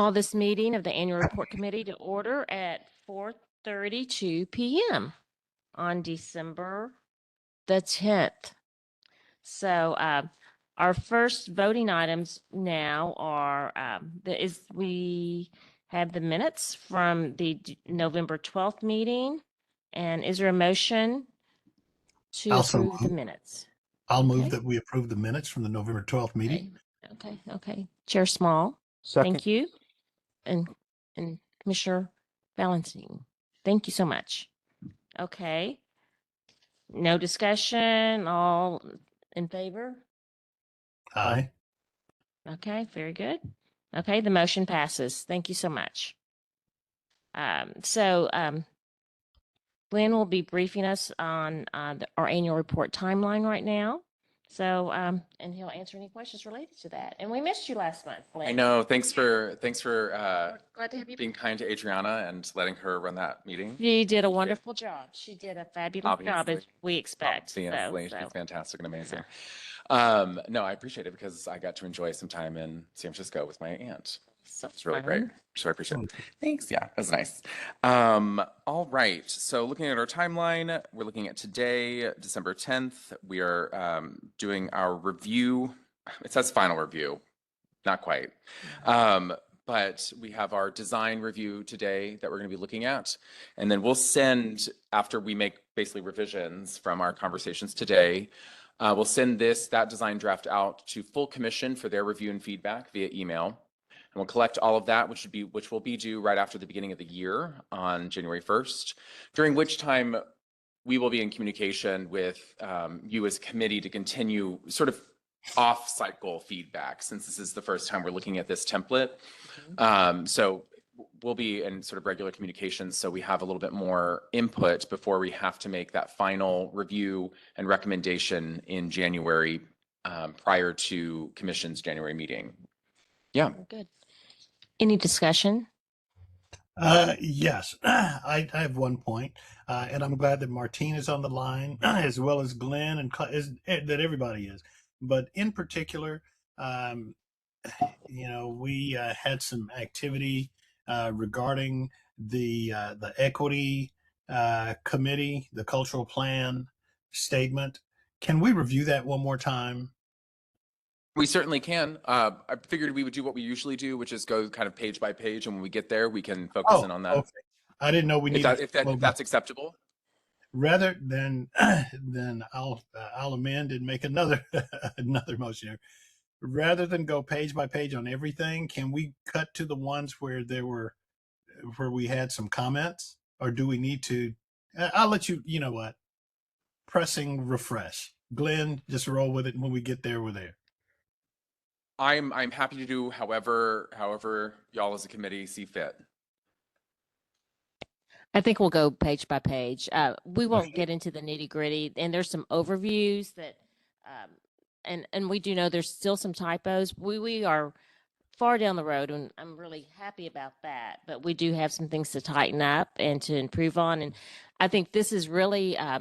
Call this meeting of the Annual Report Committee to order at 4:32 p.m. on December the 10th. So our first voting items now are we have the minutes from the November 12th meeting. And is there a motion to Also approve the minutes? I'll Okay. move that we approve the minutes from the November 12th meeting. Okay. Chair Small. Second. Thank you. And Commissioner Valentine. Thank you so much. Okay. No discussion. All in favor? Aye. Okay, very good. Okay, the motion passes. Thank you so much. Glenn will be briefing us on our annual report timeline right now. So, and he'll answer any questions related to that. And we missed you last month, Glenn. I know. Thanks for Glad to have you. being kind to Adriana and letting her run that meeting. She did a wonderful job. She did a fabulous job, as Obviously. we expect. Obviously, So. she's fantastic and amazing. No, I appreciate it because I got to enjoy some time in San Francisco with my aunt. So it's really great. So I appreciate it. Thanks. Yeah, that's nice. All right. So looking at our timeline, we're looking at today, December 10th. We are doing our review. It says final review, not quite. But we have our design review today that we're going to be looking at. And then we'll send, after we make basically revisions from our conversations today, we'll send that design draft out to full commission for their review and feedback via email. And we'll collect all of that, which will be due right after the beginning of the year on January 1st, during which time we will be in communication with you as a committee to continue sort of off-cycle feedback, since this is the first time we're looking at this template. So we'll be in sort of regular communications, so we have a little bit more input before we have to make that final review and recommendation in January, prior to Commission's January meeting. Yeah. Good. Any discussion? Yes, I have one point, and I'm glad that Martine is on the line, as well as Glenn and that everybody is. But in particular, we had some activity regarding the equity committee, the cultural plan statement. Can we review that one more time? We certainly can. I figured we would do what we usually do, which is go kind of page by page, and when we get there, we can focus in on that. Okay. I didn't know we needed. If that's acceptable. Rather than I'll amend and make another another motion here. Rather than go page by page on everything, can we cut to the ones where we had some comments, or do we need to? I'll let you. You know what? Pressing refresh. Glenn, just roll with it. And when we get there, we're there. I'm happy to do however y'all as a committee see fit. I think we'll go page by page. We won't get into the nitty gritty, and there's some overviews that, and we do know there's still some typos. We are far down the road, and I'm really happy about that. But we do have some things to tighten up and to improve on. And I think this is really a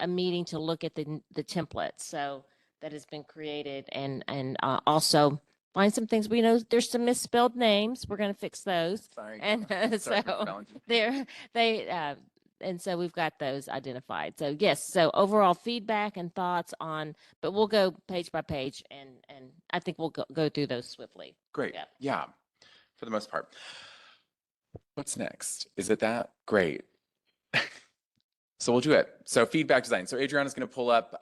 meeting to look at the template so that has been created, and also find some things. We know there's some misspelled names. We're going to fix those. Sorry. And and so we've got those identified. So yes, so overall feedback and thoughts on, but we'll go page by page, and I think we'll go through those swiftly. Great. Yeah, for the most part. What's next? Is it that? Great. So we'll do it. So feedback design. So Adriana's going to pull up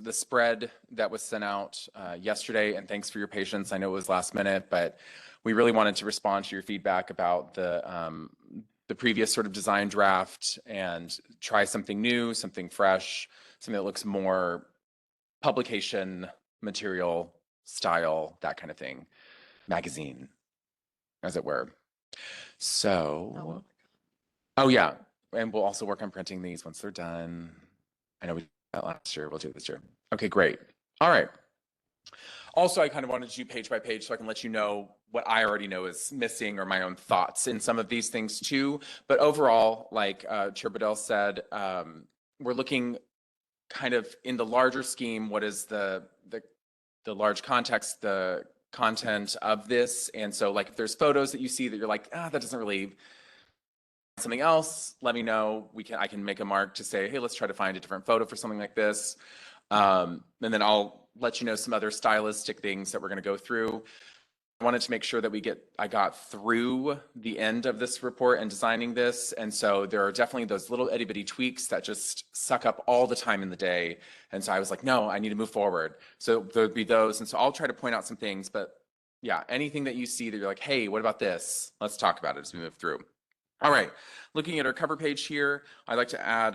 the spread that was sent out yesterday, and thanks for your patience. I know it was last minute, but we really wanted to respond to your feedback about the previous sort of design draft and try something new, something fresh, something that looks more publication material style, that kind of thing, magazine, as it were. So, oh yeah, and we'll also work on printing these once they're done. I know we did that last year. We'll do it this year. Okay, great. All right. Also, I kind of wanted to do page by page so I can let you know what I already know is missing, or my own thoughts in some of these things too. But overall, like Chair Bedell said, we're looking kind of in the larger scheme. What is the large context, the content of this. And so like if there's photos that you see that you're like, that doesn't really something else, let me know. I can make a mark to say, hey, let's try to find a different photo for something like this. And then I'll let you know some other stylistic things that we're going to go through. I wanted to make sure that I got through the end of this report and designing this. And so there are definitely those little itty bitty tweaks that just suck up all the time in the day. And so I was like, no, I need to move forward. So there'd be those. And so I'll try to point out some things, but yeah, anything that you see that you're like, hey, what about this? Let's talk about it as we move through. All right, looking at our cover page here, I'd like to add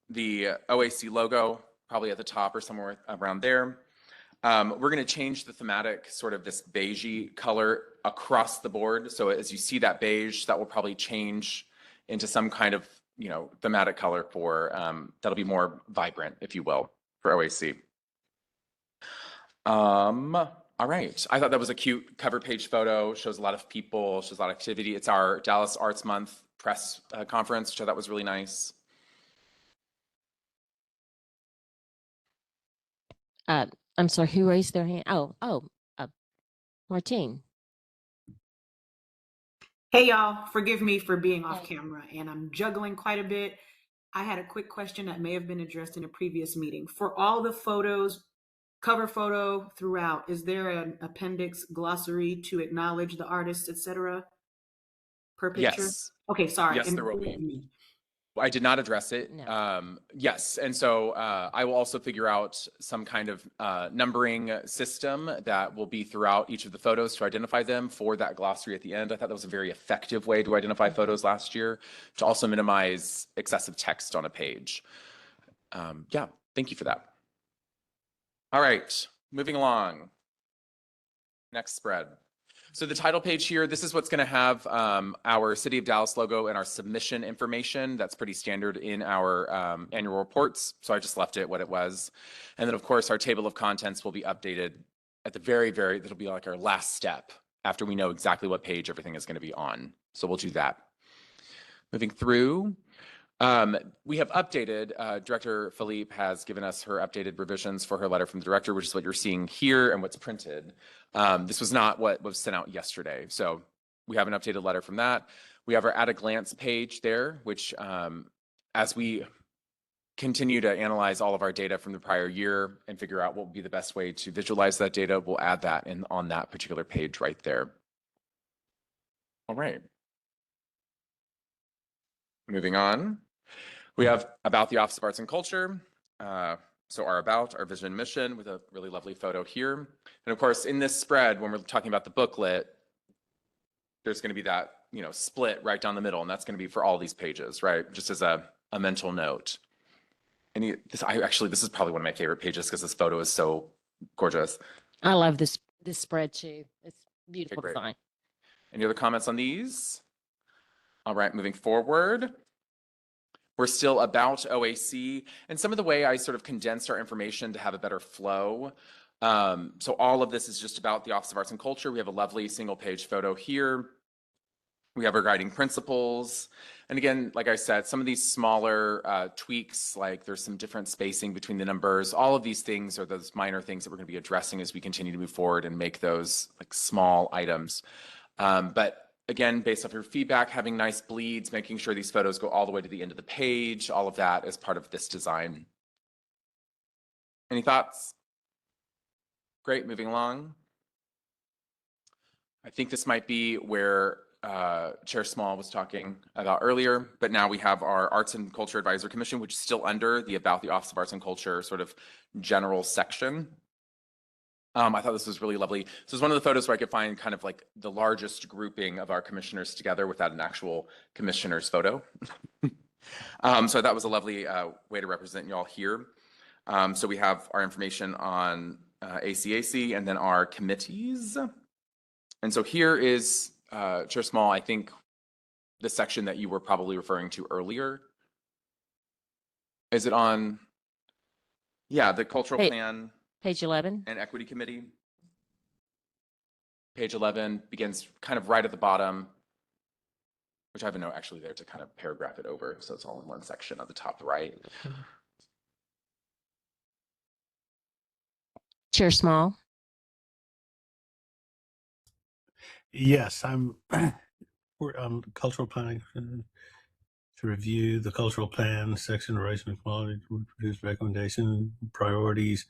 the OAC logo, probably at the top or somewhere around there. We're going to change the thematic, sort of this beigey color across the board. So as you see that beige, that will probably change into some kind of, thematic color for, that'll be more vibrant, if you will, for OAC. All right, I thought that was a cute cover page photo, shows a lot of people, shows a lot of activity. It's our Dallas Arts Month press conference, which I thought was really nice. I'm sorry, who raised their hand? Martine. Hey y'all, forgive me for being off camera and I'm juggling quite a bit. I had a quick question that may have been addressed in a previous meeting. For all the photos, cover photo throughout, is there an appendix glossary to acknowledge the artist, etc. per picture? Yes. Okay, sorry. Yes, And there will be. I did not address it. No. Yes, and so I will also figure out some kind of numbering system that will be throughout each of the photos to identify them for that glossary at the end. I thought that was a very effective way to identify photos last year, to also minimize excessive text on a page. Yeah, thank you for that. All right, moving along. Next spread. So the title page here, this is what's going to have our City of Dallas logo and our submission information. That's pretty standard in our annual reports. So I just left it what it was. And then of course, our table of contents will be updated at the that'll be like our last step after we know exactly what page everything is going to be on. So we'll do that. Moving through. We have updated, Director Philippe has given us her updated revisions for her letter from the director, which is what you're seeing here and what's printed. This was not what was sent out yesterday. So we have an updated letter from that. We have our at a glance page there, which as we continue to analyze all of our data from the prior year and figure out what would be the best way to visualize that data, we'll add that in on that particular page right there. All right. Moving on. We have about the Office of Arts and Culture. So our vision and mission with a really lovely photo here. And of course, in this spread, when we're talking about the booklet, there's going to be that, split right down the middle. And that's going to be for all these pages, right? Just as a mental note. And this is probably one of my favorite pages because this photo is so gorgeous. I love this spread too. It's beautiful Okay, design. Any other comments on these? All right, moving forward. We're still about OAC and some of the way I sort of condensed our information to have a better flow. So all of this is just about the Office of Arts and Culture. We have a lovely single page photo here. We have our guiding principles. And again, like I said, some of these smaller tweaks, like there's some different spacing between the numbers. All of these things are those minor things that we're going to be addressing as we continue to move forward and make those like small items. But again, based off your feedback, having nice bleeds, making sure these photos go all the way to the end of the page, all of that is part of this design. Any thoughts? Great, moving along. I think this might be where Chair Small was talking about earlier, but now we have our Arts and Culture Advisory Commission, which is still under the About the Office of Arts and Culture sort of general section. I thought this was really lovely. This is one of the photos where I could find kind of like the largest grouping of our commissioners together without an actual commissioner's photo. So I thought it was a lovely way to represent you all here. So we have our information on ACAC and then our committees. And so here is, Chair Small, I think the section that you were probably referring to earlier. Is it on, yeah, the cultural plan. Page 11. And Equity Committee. Page 11 begins kind of right at the bottom, which I have a note actually there to kind of paragraph it over. So it's all in one section at the top right. Chair Small. Yes, I'm cultural planning to review the cultural plan, section racial equality, to produce recommendations, priorities.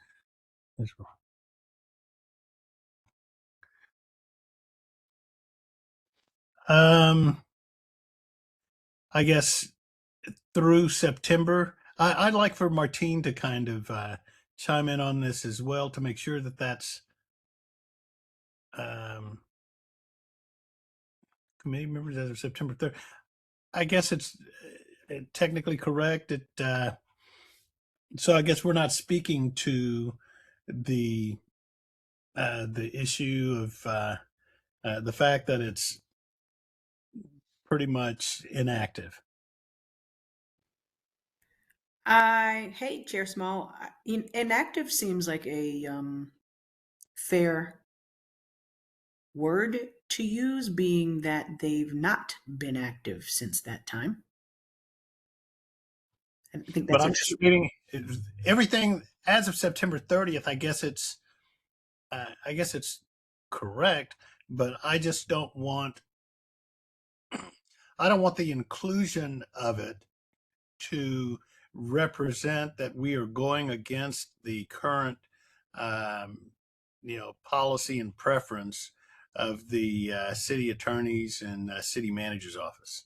Um, I guess through September. I'd like for Martine to kind of chime in on this as well to make sure that that's committee members as of September 3rd. I guess it's technically correct. So I guess we're not speaking to the issue of the fact that it's pretty much inactive. Hey, Chair Small. Inactive seems like a fair word to use, being that they've not been active since that time. I think But that's I'm just reading everything as of September 30th. I guess it's correct, but I just don't want the inclusion of it to represent that we are going against the current policy and preference of the city attorneys and city manager's office.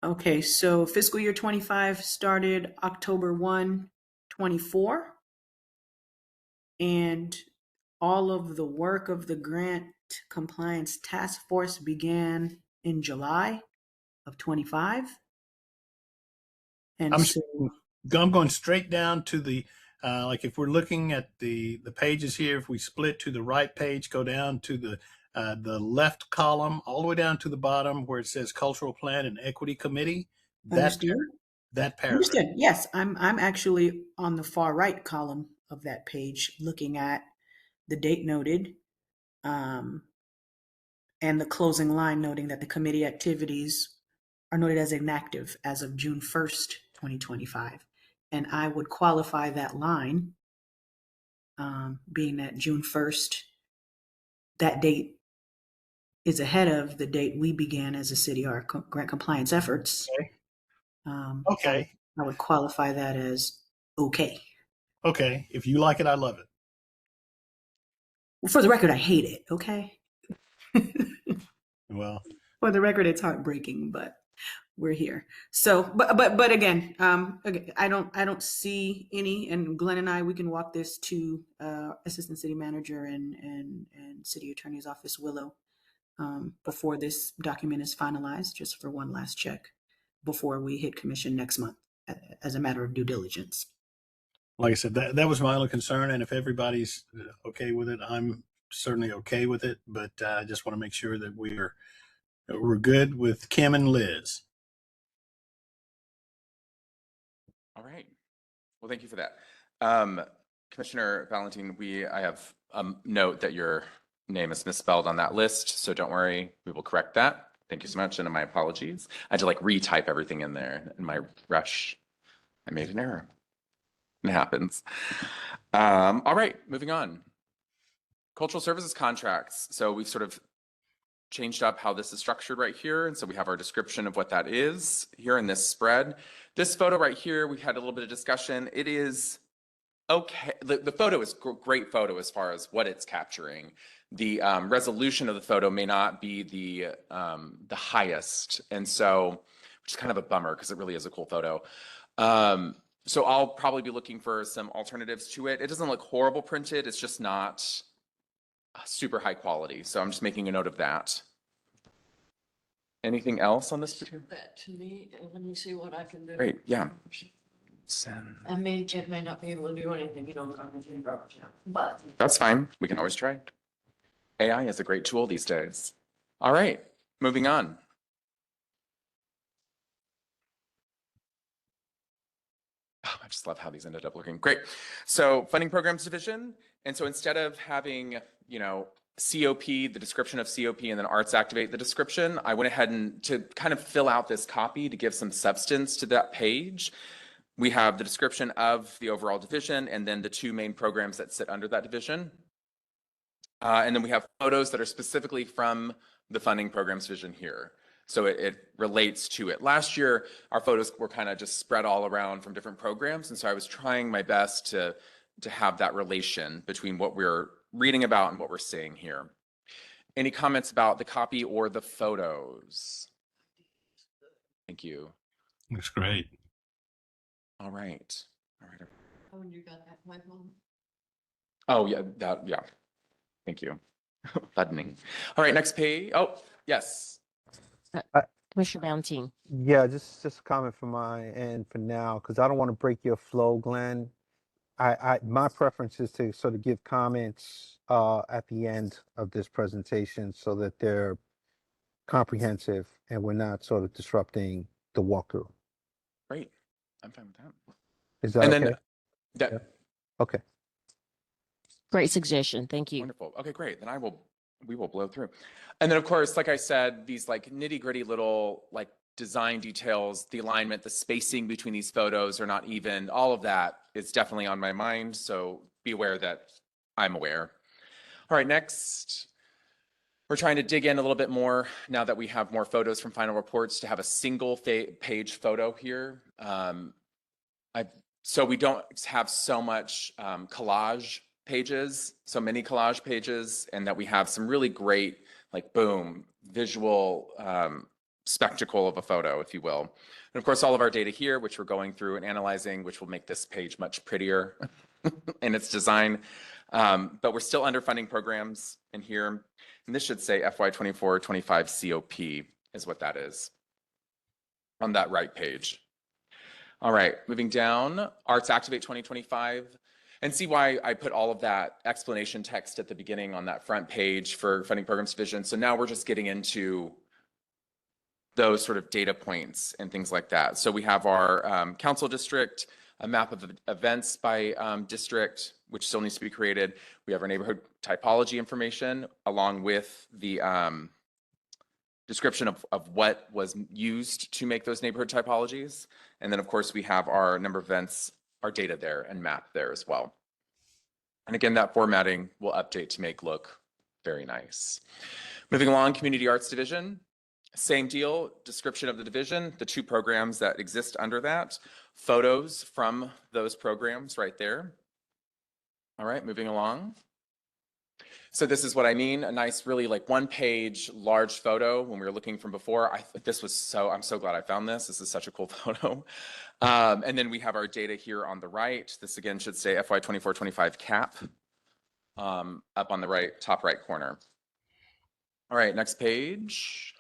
Okay, so fiscal year 25 started October 1, 24. And all of the work of the grant compliance task force began in July of 25. And I'm going straight down to the like if we're looking at the pages here, if we split to the right page, go down to the left column, all the way down to the bottom where it says Cultural Plan and Equity Committee. That paragraph. Understood. Yes, I'm actually on the far right column of that page, looking at the date noted, and the closing line noting that the committee activities are noted as inactive as of June 1st, 2025. And I would qualify that line, being that June 1st, that date is ahead of the date we began as a city our grant compliance efforts. Okay. Okay. I would qualify that as okay. Okay. If you like it, I love it. Well, for the record, I hate it. Okay. Well, for the record, it's heartbreaking, but we're here. So, but again, I don't see any, and Glenn and I, we can walk this to Assistant City Manager and City Attorney's Office, Willow, before this document is finalized, just for one last check before we hit commission next month as a matter of due diligence. Like I said, that was my only concern, and if everybody's okay with it, I'm certainly okay with it. But I just want to make sure that we're good with Kim and Liz. All right. Well, thank you for that. Commissioner Valentin, I have a note that your name is misspelled on that list, so don't worry, we will correct that. Thank you so much, and my apologies. I had to retype everything in there. In my rush, I made an error. It happens. All right, moving on. Cultural services contracts. So we've sort of changed up how this is structured right here. And so we have our description of what that is here in this spread. This photo right here, we've had a little bit of discussion. It is okay. The photo is great photo as far as what it's capturing. The resolution of the photo may not be the highest. And so, which is kind of a bummer because it really is a cool photo. So I'll probably be looking for some alternatives to it. It doesn't look horrible printed. It's just not super high quality. So I'm just making a note of that. Anything else on this? That to me, and let me see what I can do. Great, yeah. Send. I may not be able to do anything you don't interrupt, but That's fine. We can always try. AI is a great tool these days. All right, moving on. Oh, I just love how these ended up looking great. So funding programs division. And so instead of having, COP, the description of COP, and then Arts Activate the description, I went ahead and to kind of fill out this copy to give some substance to that page. We have the description of the overall division and then the two main programs that sit under that division. And then we have photos that are specifically from the funding programs division here. So it relates to it. Last year, our photos were kind of just spread all around from different programs. And so I was trying my best to have that relation between what we're reading about and what we're seeing here. Any comments about the copy or the photos? Thank you. Looks great. All right. All right. Oh, and you got that my phone? Oh, yeah, yeah. Thank you. Buttoning. All right, next page. Oh, yes. Commissioner Ballantine. Yeah, just a comment from my end for now, because I don't want to break your flow, Glenn. My preference is to sort of give comments at the end of this presentation so that they're comprehensive and we're not sort of disrupting the walkthrough. Great. I'm fine with that. Is that And okay? then that, Yeah. Okay. Great suggestion. Thank you. wonderful. Okay, great. Then we will blow through. And then of course, like I said, these like nitty gritty little like design details, the alignment, the spacing between these photos are not even, all of that is definitely on my mind. So be aware that I'm aware. All right, next. We're trying to dig in a little bit more now that we have more photos from final reports to have a single page photo here. So we don't have so much collage pages, so many collage pages, and that we have some really great, like boom, visual spectacle of a photo, if you will. And of course, all of our data here, which we're going through and analyzing, which will make this page much prettier in its design. But we're still under funding programs in here. And this should say FY24-25 COP is what that is on that right page. All right, moving down, Arts Activate 2025. And see why I put all of that explanation text at the beginning on that front page for funding programs division. So now we're just getting into those sort of data points and things like that. So we have our council district, a map of events by district, which still needs to be created. We have our neighborhood typology information along with the description of what was used to make those neighborhood typologies. And then of course we have our number of events, our data there and map there as well. And again, that formatting will update to make look very nice. Moving along, Community Arts Division, same deal, description of the division, the two programs that exist under that, photos from those programs right there. All right, moving along. So this is what I mean, a nice, really like one page, large photo when we were looking from before. I'm so glad I found this. This is such a cool photo. And then we have our data here on the right. This again should say FY24-25 CAP up on the right, top right corner. All right, next page.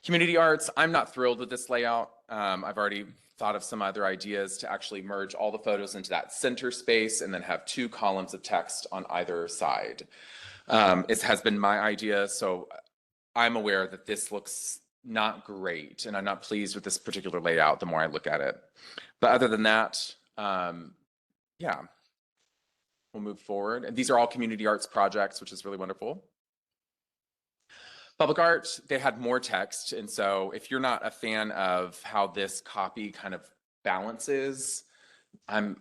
Community arts, I'm not thrilled with this layout. I've already thought of some other ideas to actually merge all the photos into that center space and then have two columns of text on either side. It has been my idea, so I'm aware that this looks not great and I'm not pleased with this particular layout the more I look at it. But other than that, yeah, we'll move forward. And these are all community arts projects, which is really wonderful. Public art, they had more text. And so if you're not a fan of how this copy kind of balances, I'm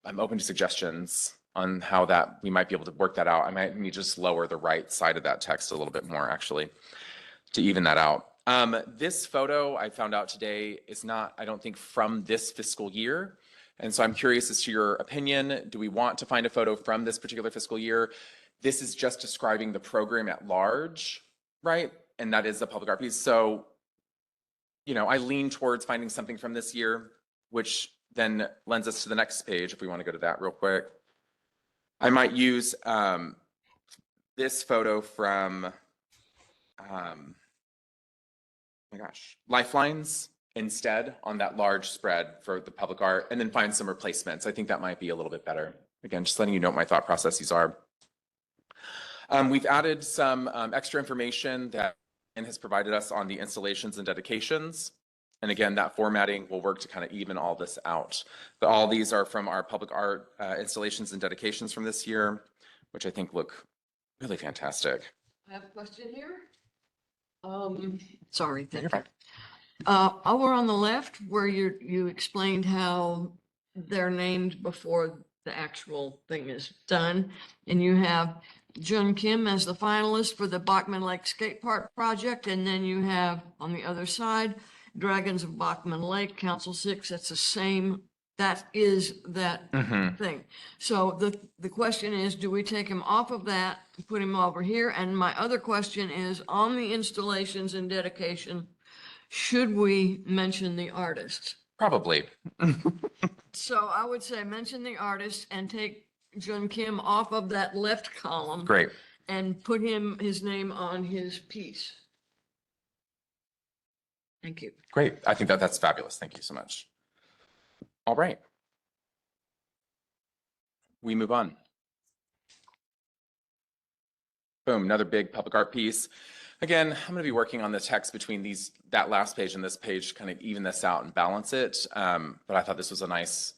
open to suggestions on how that we might be able to work that out. I might need to just lower the right side of that text a little bit more actually to even that out. This photo I found out today is not, I don't think, from this fiscal year. And so I'm curious as to your opinion. Do we want to find a photo from this particular fiscal year? This is just describing the program at large, right? And that is the public art piece. So, you know, I lean towards finding something from this year, which then lends us to the next page if we want to go to that real quick. I might use this photo from, my gosh, Lifelines instead on that large spread for the public art, and then find some replacements. I think that might be a little bit better. Again, just letting you know what my thought processes are. We've added some extra information that Ann has provided us on the installations and dedications. And again, that formatting will work to kind of even all this out. But all these are from our public art installations and dedications from this year, which I think look really fantastic. I have a question here. Sorry. You're fine. Over on the left where you explained how they're named before the actual thing is done, and you have Jun Kim as the finalist for the Bachman Lake Skate Park project, and then you have on the other side, Dragons of Bachman Lake, Council 6, that's the same, that is that Mhm. thing. So the question is, do we take him off of that, put him over here? And my other question is, on the installations and dedication, should we mention the artist? Probably. So I would say mention the artist and take Jun Kim off of that left column. Great. And put his name on his piece. Thank you. Great. I think that's fabulous. Thank you so much. All right. We move on. Boom, another big public art piece. Again, I'm going to be working on the text between that last page and this page to kind of even this out and balance it. But I thought this was a nice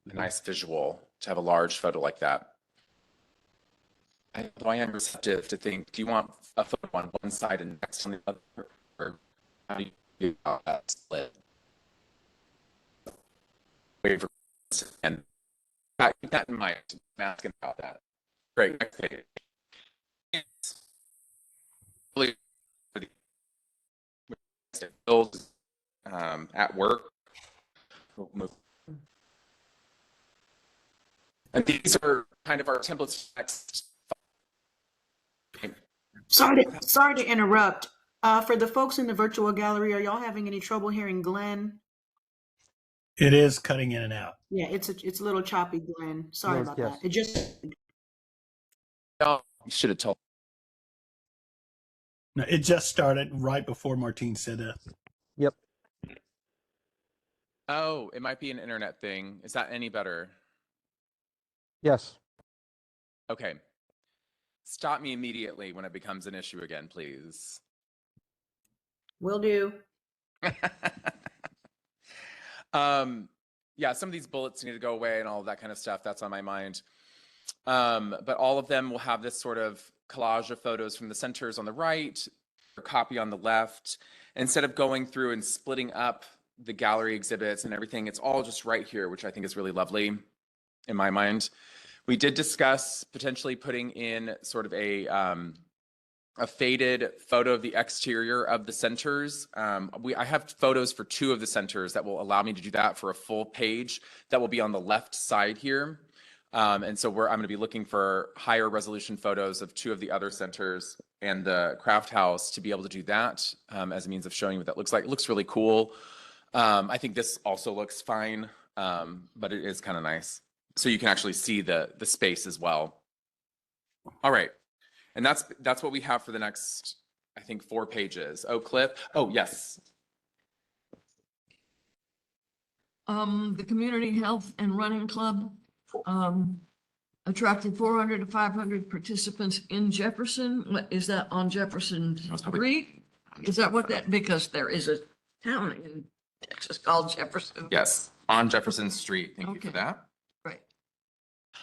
visual to have a large photo like that. Although I am receptive to think, do you want a photo on one side and next on the other? Or how do you do that split? Wait for and keep that in mind. I'm asking about that. Great. Next page. It's really at work. We'll move. And these are kind of our templates text. Sorry to interrupt. For the folks in the virtual gallery, are y'all having any trouble hearing Glenn? It is cutting in and out. Yeah, it's a little choppy, Glenn. Sorry Yes, about yes. that. It just Oh, you should have told. No, it just started right before Martine said that. Yep. Oh, it might be an internet thing. Is that any better? Yes. Okay. Stop me immediately when it becomes an issue again, please. will do. Yeah, some of these bullets need to go away and all of that kind of stuff. That's on my mind. But all of them will have this sort of collage of photos from the centers on the right, a copy on the left. Instead of going through and splitting up the gallery exhibits and everything, it's all just right here, which I think is really lovely in my mind. We did discuss potentially putting in sort of a faded photo of the exterior of the centers. I have photos for 2 of the centers that will allow me to do that for a full page that will be on the left side here. And so I'm going to be looking for higher resolution photos of 2 of the other centers and the craft house to be able to do that as a means of showing what that looks like. It looks really cool. I think this also looks fine, but it is kind of nice. So you can actually see the space as well. All right. And that's what we have for the next, I think, 4 pages. Oh, Cliff. Oh, yes. The Community Health and Running Club attracted 400 to 500 participants in Jefferson. What is that on Jefferson was probably- Street? Is that what that, because there is a town in Texas called Jefferson. Yes, on Jefferson Street. Thank you for Okay. that. Right.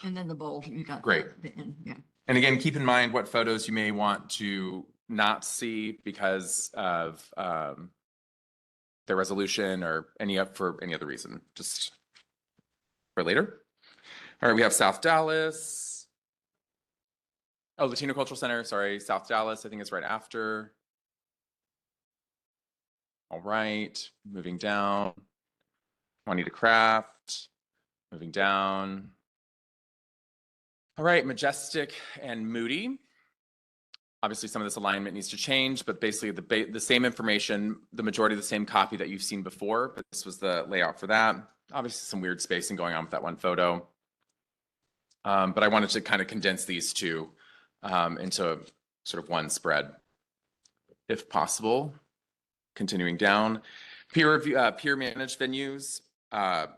And then the bowl, you got. Great. The end, yeah. And again, keep in mind what photos you may want to not see because of their resolution or for any other reason, just for later. All right, we have South Dallas. Oh, Latino Cultural Center, sorry, South Dallas, I think it's right after. All right, moving down. Juanita Craft, moving down. All right, Majestic and Moody. Obviously, some of this alignment needs to change, but basically the same information, the majority of the same copy that you've seen before, but this was the layout for that. Obviously, some weird spacing going on with that one photo. But I wanted to kind of condense these 2 into sort of one spread, if possible. Continuing down, peer managed venues. I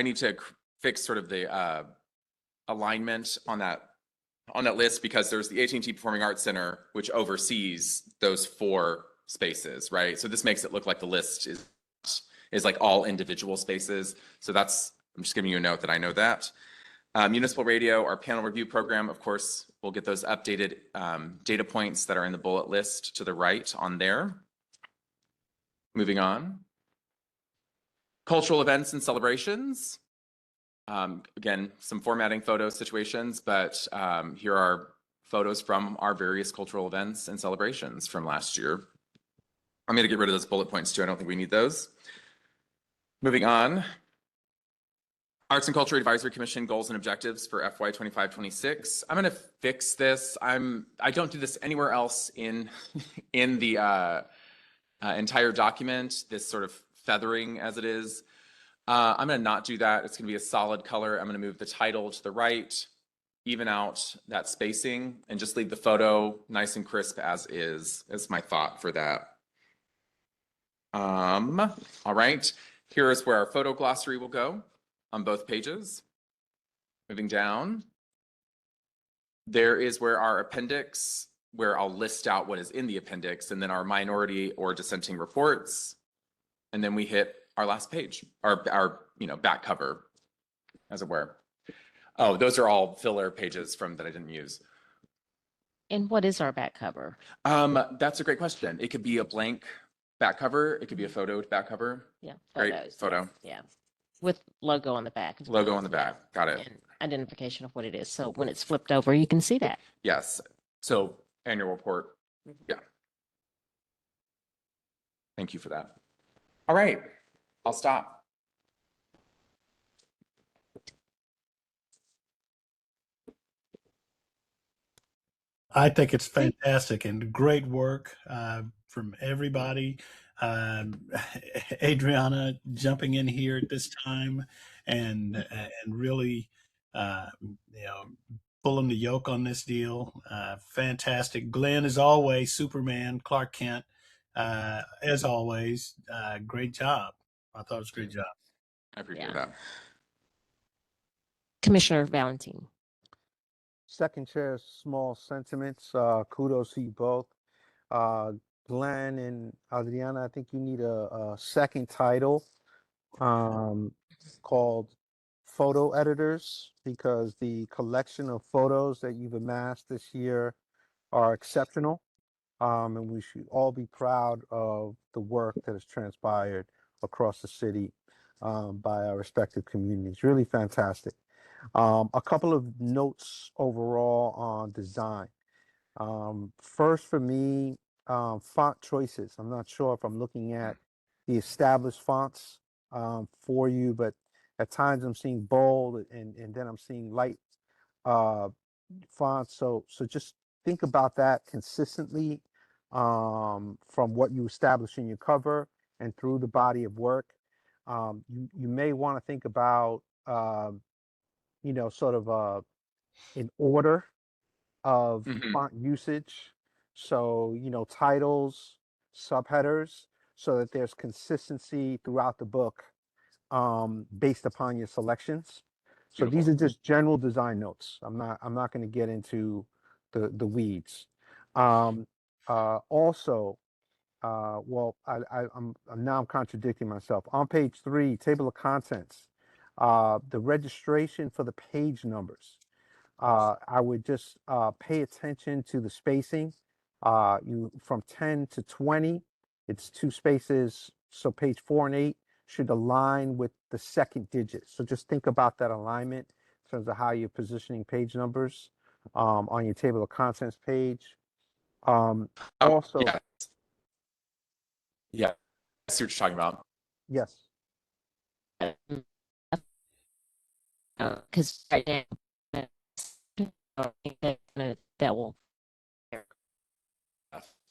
need to fix sort of the alignment on that list because there's the AT&T Performing Arts Center, which oversees those 4 spaces, right? So this makes it look like the list is like all individual spaces. So I'm just giving you a note that I know that. Municipal Radio, our panel review program, of course, we'll get those updated data points that are in the bullet list to the right on there. Moving on. Cultural events and celebrations. Again, some formatting photo situations, but here are photos from our various cultural events and celebrations from last year. I'm going to get rid of those bullet points too. I don't think we need those. Moving on. Arts and Culture Advisory Commission goals and objectives for FY 25-26. I'm going to fix this. I don't do this anywhere else in the entire document, this sort of feathering as it is. I'm going to not do that. It's going to be a solid color. I'm going to move the title to the right, even out that spacing, and just leave the photo nice and crisp as is my thought for that. All right. Here is where our photo glossary will go on both pages. Moving down. There is where our appendix, where I'll list out what is in the appendix, and then our minority or dissenting reports. And then we hit our last page, our back cover, as it were. Oh, those are all filler pages that I didn't use. And what is our back cover? That's a great question. It could be a blank back cover. It could be a photoed back cover. Yeah, Great photos. photo. Yeah, with logo on the back. as Logo well. on the back. Got it. And identification of what it is. So when it's flipped over, you can see that. Yes. So annual report. Yeah. Thank you for that. All right. I'll stop. I think it's fantastic and great work from everybody. Adriana jumping in here at this time and really, pulling the yoke on this deal. Fantastic. Glenn, as always, Superman, Clark Kent, as always, great job. I thought it was a great job. I appreciate Yeah. that. Commissioner Valentine. Second chair, small sentiments. Kudos to you both. Glenn and Adriana, I think you need a second title called Photo Editors, because the collection of photos that you've amassed this year are exceptional. And we should all be proud of the work that has transpired across the city by our respective communities. Really fantastic. A couple of notes overall on design. First for me, font choices. I'm not sure if I'm looking at the established fonts for you, but at times I'm seeing bold and then I'm seeing light fonts. So just think about that consistently from what you establish in your cover and through the body of work. You may want to think about sort of an order of Mhm. font usage. So, titles, subheaders, so that there's consistency throughout the book based upon your selections. So these Beautiful. are just general design notes. I'm not going to get into the weeds. Also, I'm now contradicting myself. On page 3, table of contents, the registration for the page numbers. I would just pay attention to the spacing. You from 10 to 20, it's 2 spaces. So page 4 and 8 should align with the second digit. So just think about that alignment in terms of how you're positioning page numbers on your table of contents page. Also, Yeah. Yeah. I see what you're talking about. yes. Because right now, I think that will.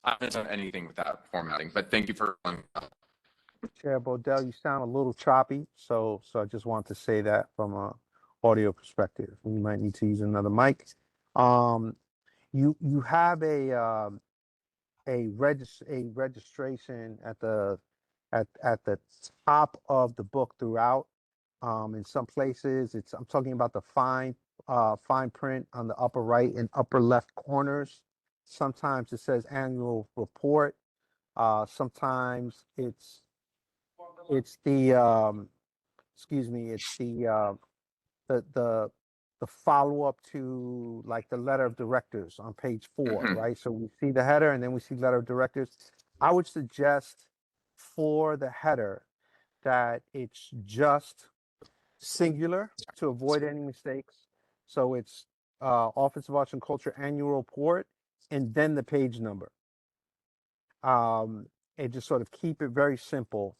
I haven't done anything with that formatting, but thank you for. Chair Bodell, you sound a little choppy, so I just want to say that from a audio perspective. We might need to use another mic. You have a registration at the top of the book throughout. In some places, I'm talking about the fine print on the upper right and upper left corners. Sometimes it says annual report. Sometimes it's the the follow-up to like the letter of directors on page 4, Mhm. right? So we see the header and then we see letter of directors. I would suggest for the header that it's just singular to avoid any mistakes. So it's Office of Arts and Culture annual report and then the page number. And just sort of keep it very simple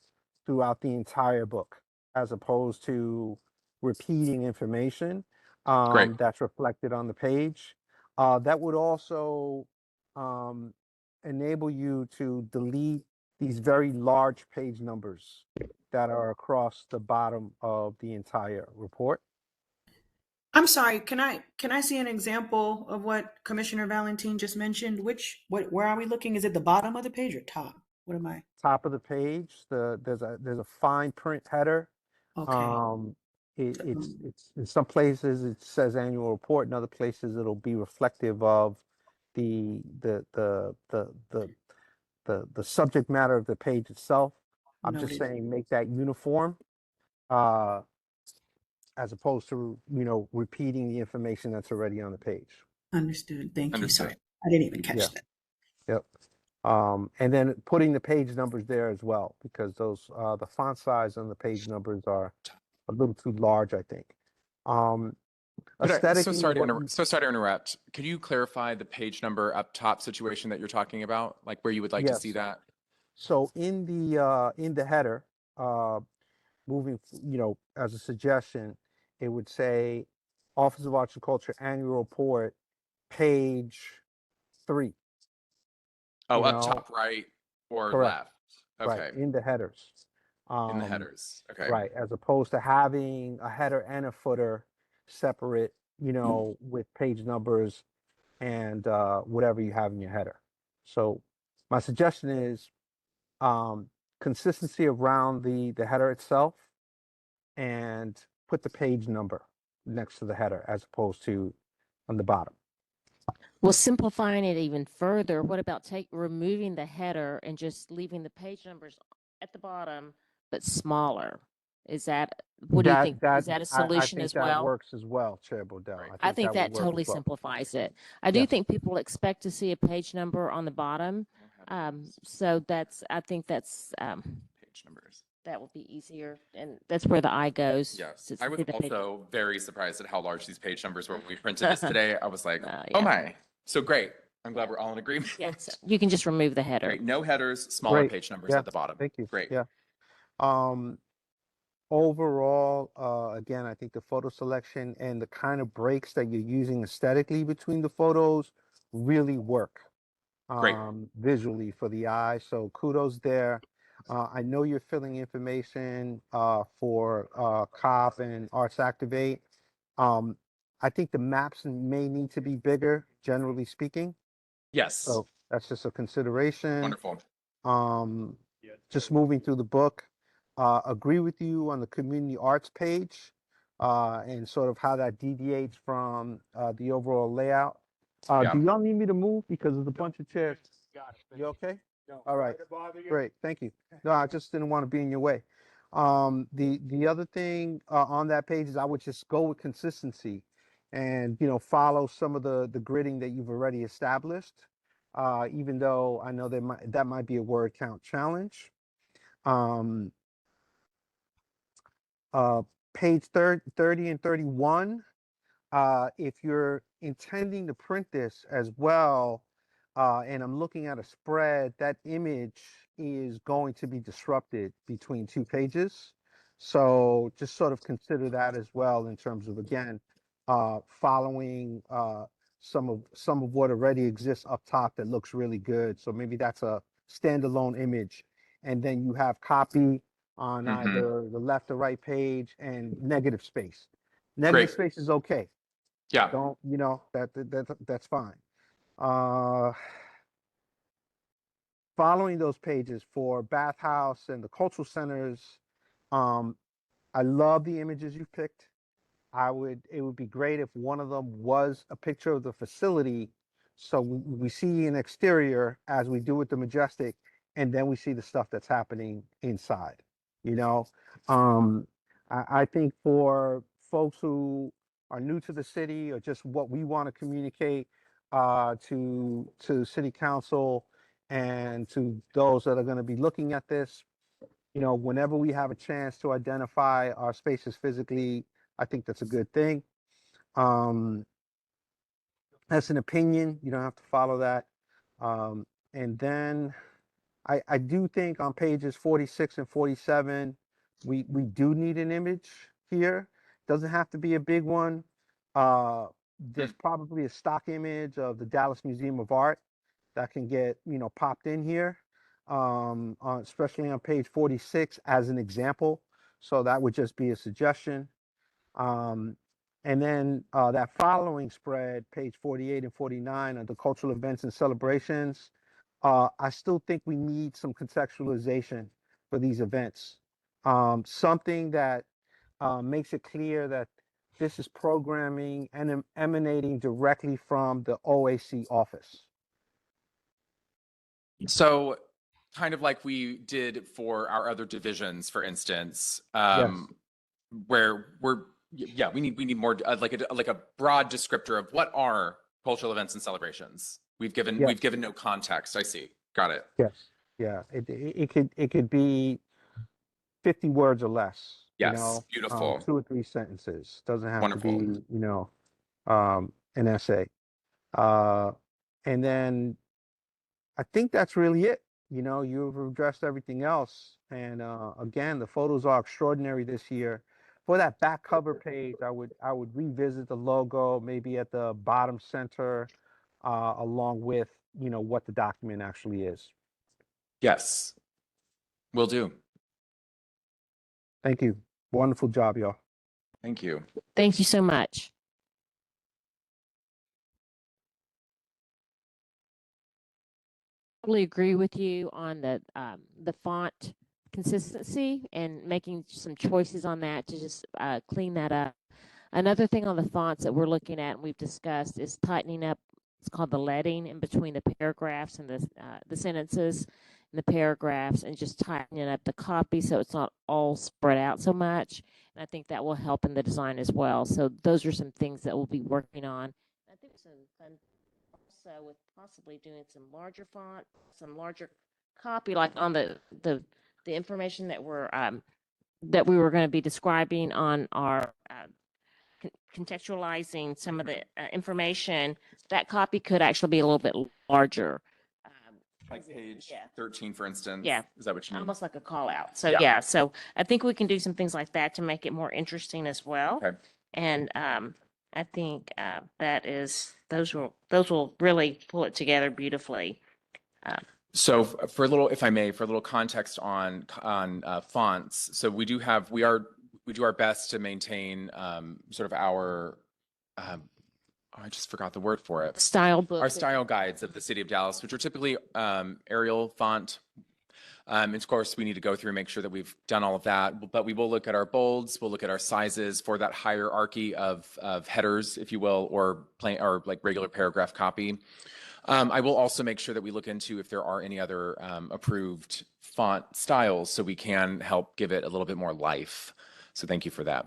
throughout the entire book, as opposed to repeating information Great. that's reflected on the page. That would also enable you to delete these very large page numbers that are across the bottom of the entire report. I'm sorry, can I see an example of what Commissioner Valentin just mentioned? Where are we looking? Is it the bottom of the page or top? What am I? Top of the page, there's a fine print header. Okay. It's in some places it says annual report, in other places it'll be reflective of the subject matter of the page itself. I'm just Noted. saying make that uniform, uh, as opposed to, repeating the information that's already on the page. Understood. Thank you. Understood. Sorry, I didn't even catch Yeah. that. Yep. And then putting the page numbers there as well, because those, the font size on the page numbers are a little too large, I think. So Aesthetically, sorry to what interrupt. So sorry to interrupt. Could you clarify the page number up top situation that you're talking about? Like where you would like to see Yes. that? So in the header, as a suggestion, it would say Office of Arts and Culture annual report, page 3. Oh, You up know, top right or correct. left? Right, Okay. in the headers. In the headers. Okay. Right, as opposed to having a header and a footer separate, with page numbers and whatever you have in your header. So my suggestion is consistency around the header itself, and put the page number next to the header as opposed to on the bottom. Well, simplifying it even further, what about removing the header and just leaving the page numbers at the bottom, but smaller? What do you think? Is that a I solution think as that well? works as well, Chair Bodell. Right. I think that would that work totally as well. simplifies it. I do Yes. think people expect to see a page number on the bottom. So I think Page numbers. that will be easier, and that's where the eye goes. Yes. to I was see the page. also very surprised at how large these page numbers were when we printed this today. I was like, Yeah. oh my. So great. I'm glad we're all in agreement. Yes, you can just remove the header. Great. No headers, smaller Great. page numbers Yeah. at the bottom. Thank you. Great. Yeah. Overall, again, I think the photo selection and the kind of breaks that you're using aesthetically between the photos really work Great. visually for the eye. So kudos there. I know you're filling information for COP and Arts Activate. I think the maps may need to be bigger, generally speaking. Yes. So that's just a consideration. Wonderful. Just moving through the book, agree with you on the community arts page and sort of how that deviates from the overall layout. Yeah. Do y'all need me to move because there's a bunch of chairs? You okay? All right. Great. Thank you. No, I just didn't want to be in your way. The other thing on that page is I would just go with consistency and, follow some of the gridding that you've already established. Even though I know that might be a word count challenge. Page 30 and 31, if you're intending to print this as well, and I'm looking at a spread, that image is going to be disrupted between 2 pages. So just sort of consider that as well in terms of, again, following some of what already exists up top that looks really good. So maybe that's a standalone image, and then you have copy on either the left or right page and negative space. Negative Great. space is okay. Yeah. Don't, that's fine. Following those pages for Bathhouse and the cultural centers, I love the images you've picked. It would be great if one of them was a picture of the facility, so we see an exterior as we do with the Majestic, and then we see the stuff that's happening inside. I think for folks who are new to the city or just what we want to communicate to city council and to those that are going to be looking at this, you know, whenever we have a chance to identify our spaces physically, I think that's a good thing. Um, that's an opinion. You don't have to follow that. And then I do think on pages 46 and 47, we do need an image here. Doesn't have to be a big one. There's probably a stock image of the Dallas Museum of Art that can get, you know, popped in here, especially on page 46 as an example. So that would just be a suggestion. And then that following spread, page 48 and 49, of the cultural events and celebrations, I still think we need some contextualization for these events. Something that makes it clear that this is programming and emanating directly from the OAC office. So kind of like we did for our other divisions, for instance, Yes. where we need more like a broad descriptor of what are cultural events and celebrations. We've given no context. I see. Got it. Yes. Yeah. It could be 50 words or less. Yes. You know, Beautiful. 2 or 3 sentences. Doesn't have Wonderful. to be, you know, an essay. And then I think that's really it. You know, you've addressed everything else. And again, the photos are extraordinary this year. For that back cover page, I would revisit the logo maybe at the bottom center, along with, you know, what the document actually is. Yes. Will do. Thank you. Wonderful job, y'all. Thank you. Thank you so much. Totally agree with you on the font consistency and making some choices on that to just clean that up. Another thing on the fonts that we're looking at and we've discussed is tightening up. It's called the leading in between the paragraphs and the sentences and the paragraphs, and just tightening up the copy so it's not all spread out so much. And I think that will help in the design as well. So those are some things that we'll be working on. I think some fun also with possibly doing some larger font, some larger copy, like on the information that we were going to be describing on our contextualizing some of the information. That copy could actually be a little bit larger. Like page Yeah. 13, for instance. Yeah. Is that what you mean? Almost like a call out. So Yeah. yeah, so I think we can do some things like that to make it more interesting as well. Okay. And I think those will really pull it together beautifully. So for a little, if I may, for a little context on fonts. So we do our best to maintain sort of our I just forgot the word for it. Style book. Our style guides of the city of Dallas, which are typically Arial font. And of course, we need to go through and make sure that we've done all of that. But we will look at our bolds, we'll look at our sizes for that hierarchy of headers, if you will, or like regular paragraph copy. I will also make sure that we look into if there are any other approved font styles, so we can help give it a little bit more life. So thank you for that.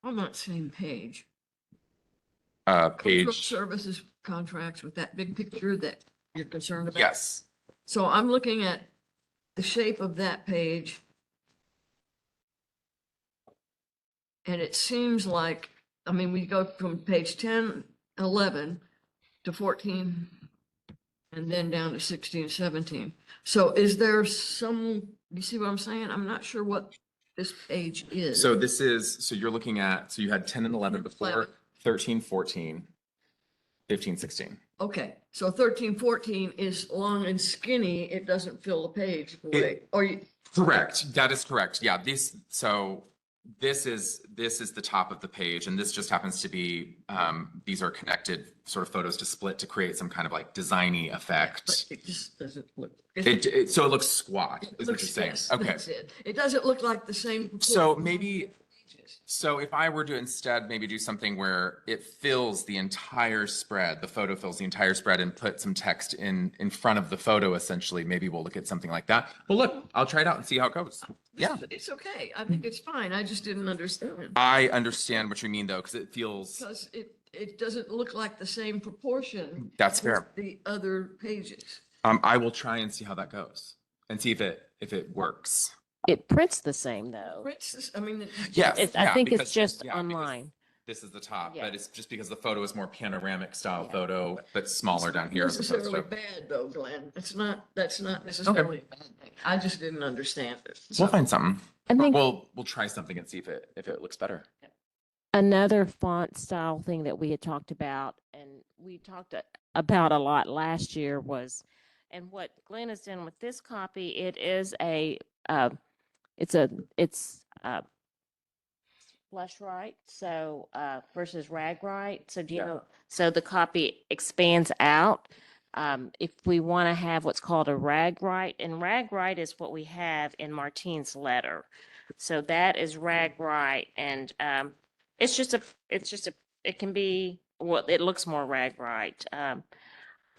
On that same page. Page. Cultural services contracts with that big picture that you're concerned about. Yes. So I'm looking at the shape of that page. And it seems like, I mean, we go from page 10, 11 to 14, and then down to 16, 17. So is there you see what I'm saying? I'm not sure what this page is. So you're looking at, so you had 10 and 11 before, 13, 14, 15, 16. Okay, so 13, 14 is long and skinny. It doesn't fill the page. Correct. That is correct. Yeah. This is the top of the page, and this just happens to be these are connected sort of photos to split to create some kind of like designy effect. But it just doesn't look. So it looks squat, is what you're saying. Yes, Okay. that's it. It doesn't look like the same. So maybe, so if I were to instead maybe do something where it fills the entire spread, the photo fills the entire spread, and put some text in front of the photo, essentially, maybe we'll look at something like that. Well, look, I'll try it out and see how it goes. Yeah. It's okay. I think it's fine. I just didn't understand. I understand what you mean, though, because it feels, Because it doesn't look like the same proportion. That's as fair. The other pages. I will try and see how that goes and see if it works. It prints the same though. I mean, Yes, I yeah, think it's because- just yeah, because online. This is the top, Yeah. but it's just because the photo is more panoramic style Yeah. photo, but smaller down here. As opposed necessarily to, bad though, Glenn. That's not necessarily a bad thing. I just didn't understand it. we'll find something. I think We'll try something and see if it looks better. another font style thing that we had talked about, and we talked about a lot last year, was, and what Glenn has done with this copy, it is it's flush right, so versus rag right. So do you Yeah. know? So the copy expands out. If we want to have what's called a rag right, and rag right is what we have in Martine's letter. So that is rag right, and it's just a, it can be, well, it looks more rag right.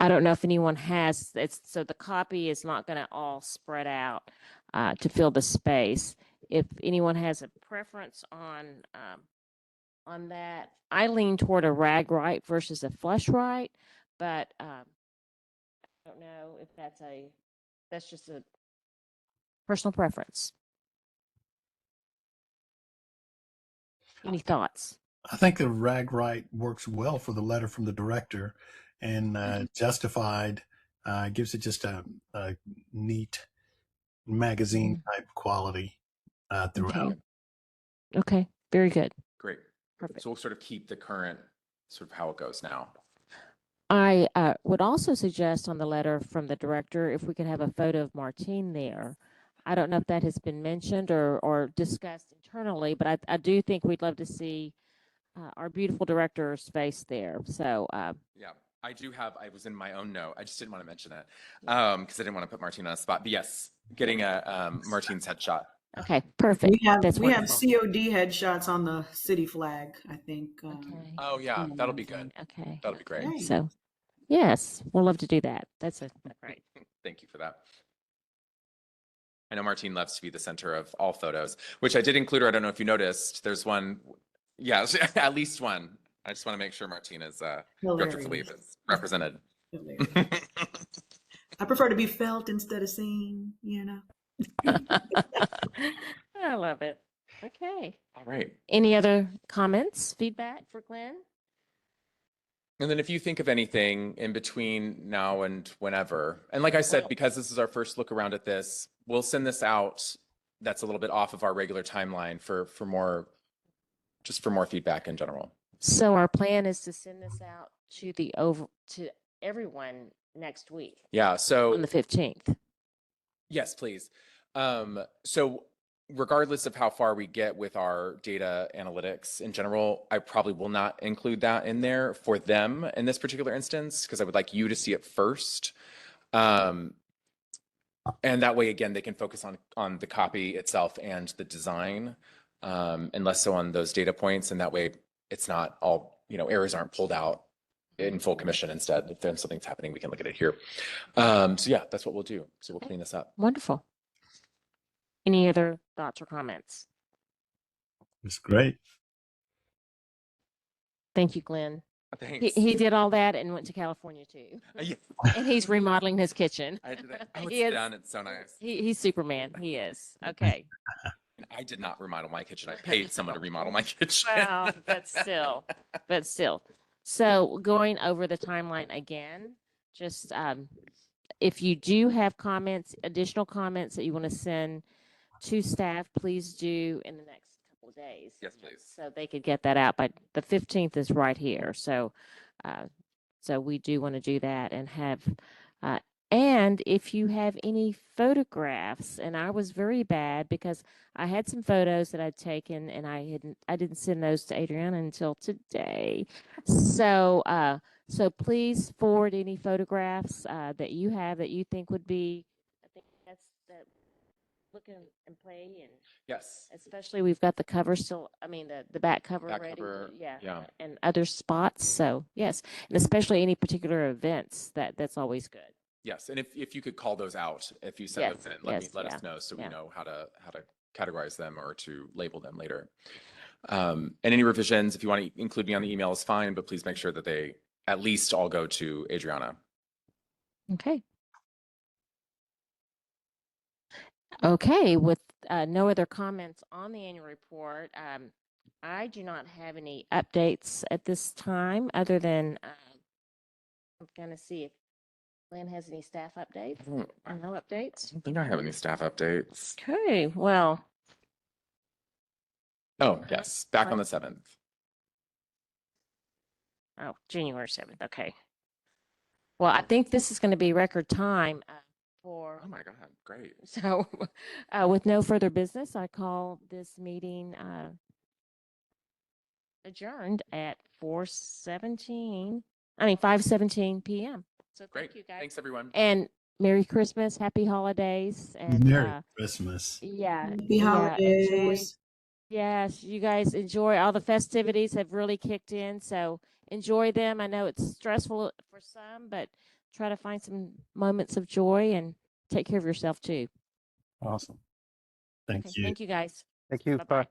I don't know if anyone has, it's, so the copy is not going to all spread out to fill the space. If anyone has a preference on that, I lean toward a rag right versus a flush right, but I don't know if that's just a personal preference. Any thoughts? I think the rag right works well for the letter from the director, and Justified gives it just a neat magazine type quality throughout. Okay, very good. Great. Perfect. So we'll sort of keep the current sort of how it goes now. I would also suggest on the letter from the director if we could have a photo of Martine there. I don't know if that has been mentioned or discussed internally, but I do think we'd love to see our beautiful director's face there. So Yeah, I do have. I was in my own note. I just didn't want to mention it because I didn't want to put Martine on a spot. But yes, getting a Martine's headshot. okay, perfect. That's we have wonderful. COD headshots on the city flag, I think. Okay. Oh yeah, that'll be good. Okay. That'll be great. Yay. So, yes, we'll love to do that. That's great. Thank you for that. I know Martine loves to be the center of all photos, which I did include her. I don't know if you noticed. There's one. Yes, at least one. I just want to make sure Martine is Director Hilarious. Philippe is represented. Hilarious. I prefer to be felt instead of seen, you know. I love it. Okay. All right. Any other comments, feedback for Glenn? And then if you think of anything in between now and whenever, and like I said, Well- because this is our first look around at this, we'll send this out. That's a little bit off of our regular timeline for more, just for more feedback in general. So our plan is to send this out to everyone next week Yeah. So on the 15th. yes, please. So regardless of how far we get with our data analytics in general, I probably will not include that in there for them in this particular instance, because I would like you to see it first. And that way, again, they can focus on the copy itself and the design, and less so on those data points. And that way it's not all, errors aren't pulled out in full commission. Instead, if there's something's happening, we can look at it here. So yeah, that's what we'll do. So we'll clean this up. Wonderful. Any other thoughts or comments? It's great. Thank you, Glenn. Thanks. He did all that and went to California too. Yeah, And he's remodeling his kitchen. I did it. Oh, He it's is- done. It's so nice. He's Superman. He is. Okay. I did not remodel my kitchen. I paid someone to remodel my kitchen. Well, but still. So going over the timeline again, just if you do have comments, additional comments that you want to send to staff, please do in the next couple of days. Yes, please. So they could get that out by the 15th is right here. So, so we do want to do that and have, and if you have any photographs, and I was very bad because I had some photos that I'd taken and I didn't send those to Adriana until today. So, so please forward any photographs that you have that you think would be, I think that's that look and play, and Yes. especially we've got the cover still, the back cover Back ready. cover, yeah. And other spots. So yes, and especially any particular events, that's always good. Yes. And if you could call those out, if you send Yes, those in, yes, let yeah, us know so yeah. we know how to categorize them or to label them later. And any revisions, if you want to include me on the email is fine, but please make sure that they at least all go to Adriana. Okay. Okay, with no other comments on the annual report, I do not have any updates at this time other than I'm going to see if Lynn has any staff updates I or no updates. don't think I have any staff updates. Okay, well, Oh, yes, back on the 7th. oh, January 7th. Okay. Well, I think this is going to be record time for. Oh my God, great. So, with no further business, I call this meeting adjourned at 5:17 p.m. So Great. thank you guys. Thanks, everyone. And Merry Christmas, Happy Holidays, and Merry Christmas. yeah, Happy yeah, enjoy. holidays. Yes, you guys enjoy. All the festivities have really kicked in, so enjoy them. I know it's stressful for some, but try to find some moments of joy and take care of yourself too. Awesome. Thank Okay, you. thank you guys. Thank you. Bye-bye. Bye.